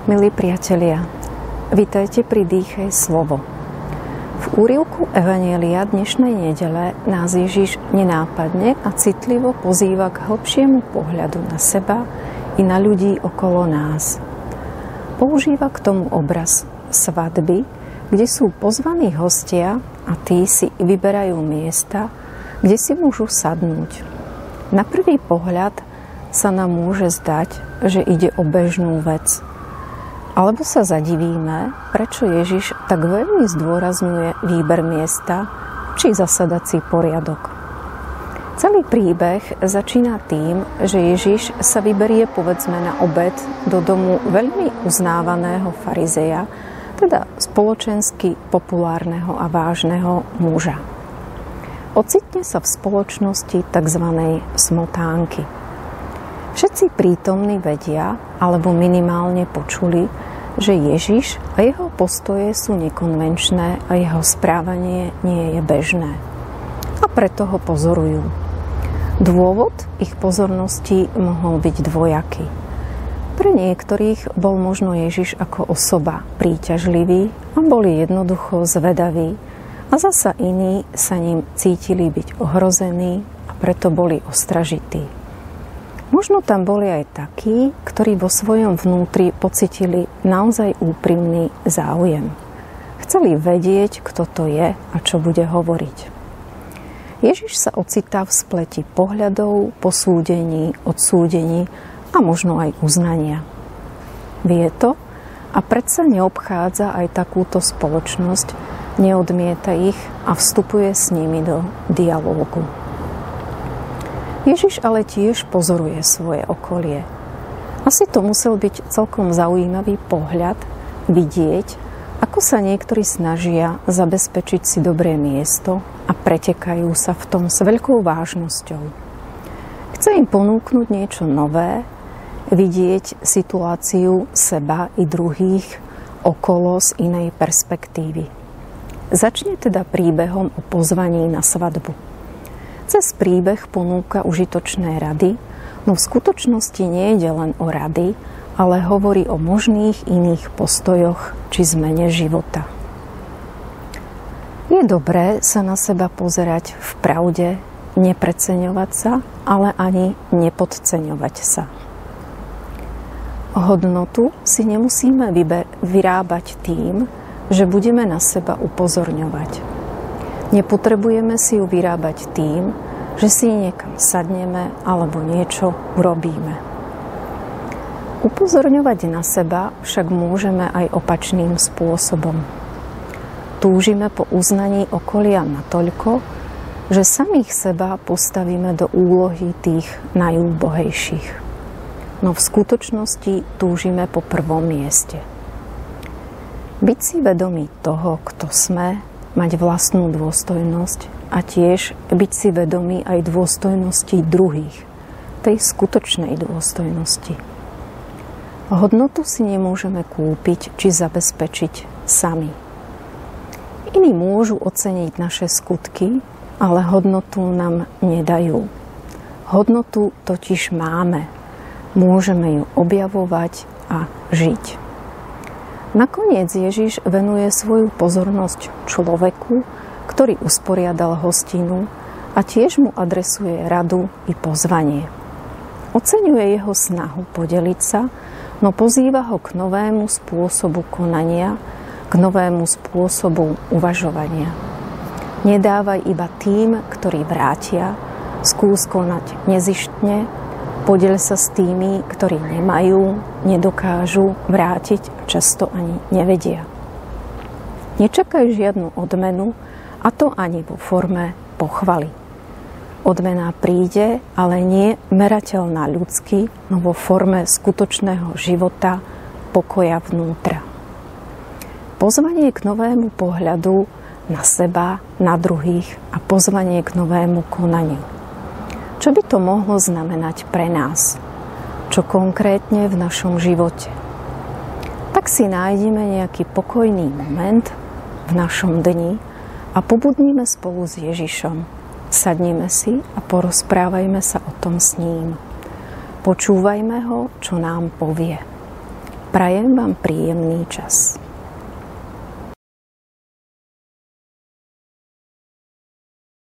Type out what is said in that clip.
Milí priatelia, vitajte pri Dýchej slovo. V úryvku Evanjelia dnešnej nedele nás Ježiš nenápadne a citlivo pozýva k hlbšiemu pohľadu na seba i na ľudí okolo nás. Používa k tomu obraz svadby, kde sú pozvaní hostia a tí si vyberajú miesta, kde si môžu sadnúť. Na prvý pohľad sa nám môže zdať, že ide o bežnú vec. Alebo sa zadivíme, prečo Ježiš tak veľmi zdôrazňuje výber miesta či zasadací poriadok. Celý príbeh začína tým, že Ježiš sa vyberie povedzme na obed do domu veľmi uznávaného farizeja, teda spoločensky populárneho a vážneho muža. Ocitne sa v spoločnosti tzv. Smotánky. Všetci prítomní vedia, alebo minimálne počuli, že Ježiš a jeho postoje sú nekonvenčné a jeho správanie nie je bežné. A preto ho pozorujú. Dôvod ich pozornosti mohol byť dvojaký. Pre niektorých bol možno Ježiš ako osoba príťažlivý a boli jednoducho zvedaví, a zasa iní sa ním cítili byť ohrození a preto boli ostražití. Možno tam boli aj takí, ktorí vo svojom vnútri pocitili naozaj úprimný záujem. Chceli vedieť, kto to je a čo bude hovoriť. Ježiš sa ocitá v spleti pohľadov, posúdení, odsúdení a možno aj uznania. Vie to a predsa neobchádza aj takúto spoločnosť, neodmieta ich a vstupuje s nimi do dialógu. Ježiš ale tiež pozoruje svoje okolie. Asi to musel byť celkom zaujímavý pohľad, vidieť, ako sa niektorí snažia zabezpečiť si dobré miesto a pretekajú sa v tom s veľkou vážnosťou. Chce im ponúknuť niečo nové, vidieť situáciu seba i druhých okolo z inej perspektívy. Začne teda príbehom o pozvaní na svadbu. Cez príbeh ponúka užitočné rady, no v skutočnosti nejde len o rady, ale hovorí o možných iných postojoch či zmene života. Je dobré sa na seba pozerať v pravde, nepreceňovať sa, ale ani nepodceňovať sa. Hodnotu si nemusíme vyrábať tým, že budeme na seba upozorňovať. Nepotrebujeme si ju vyrábať tým, že si niekam sadneme alebo niečo urobíme. Upozorňovať na seba však môžeme aj opačným spôsobom. Túžime po uznaní okolia natoľko, že samých seba postavíme do úlohy tých najúbohejších. No v skutočnosti túžime po prvom mieste. Byť si vedomý toho, kto sme, mať vlastnú dôstojnosť a tiež byť si vedomý aj dôstojnosti druhých, tej skutočnej dôstojnosti. Hodnotu si nemôžeme kúpiť či zabezpečiť sami. Iní môžu oceniť naše skutky, ale hodnotu nám nedajú. Hodnotu totiž máme. Môžeme ju objavovať a žiť. Nakoniec Ježiš venuje svoju pozornosť človeku, ktorý usporiadal hostinu a tiež mu adresuje radu i pozvanie. Oceňuje jeho snahu podeliť sa, no pozýva ho k novému spôsobu konania, k novému spôsobu uvažovania. Nedávaj iba tým, ktorí vrátia, skús konať nezištne, podeľ sa s tými, ktorí nemajú, nedokážu vrátiť a často ani nevedia. Nečakaj žiadnu odmenu, a to ani vo forme pochvaly. Odmena príde, ale nie merateľná ľudsky, no vo forme skutočného života, pokoja vnútra. Pozvanie k novému pohľadu na seba, na druhých a pozvanie k novému konaniu. Čo by to mohlo znamenať pre nás? Čo konkrétne v našom živote? Tak si nájdeme nejaký pokojný moment v našom dni a pobudníme spolu s Ježišom. Sadnime si a porozprávajme sa o tom s ním. Počúvajme ho, čo nám povie. Prajem vám príjemný čas.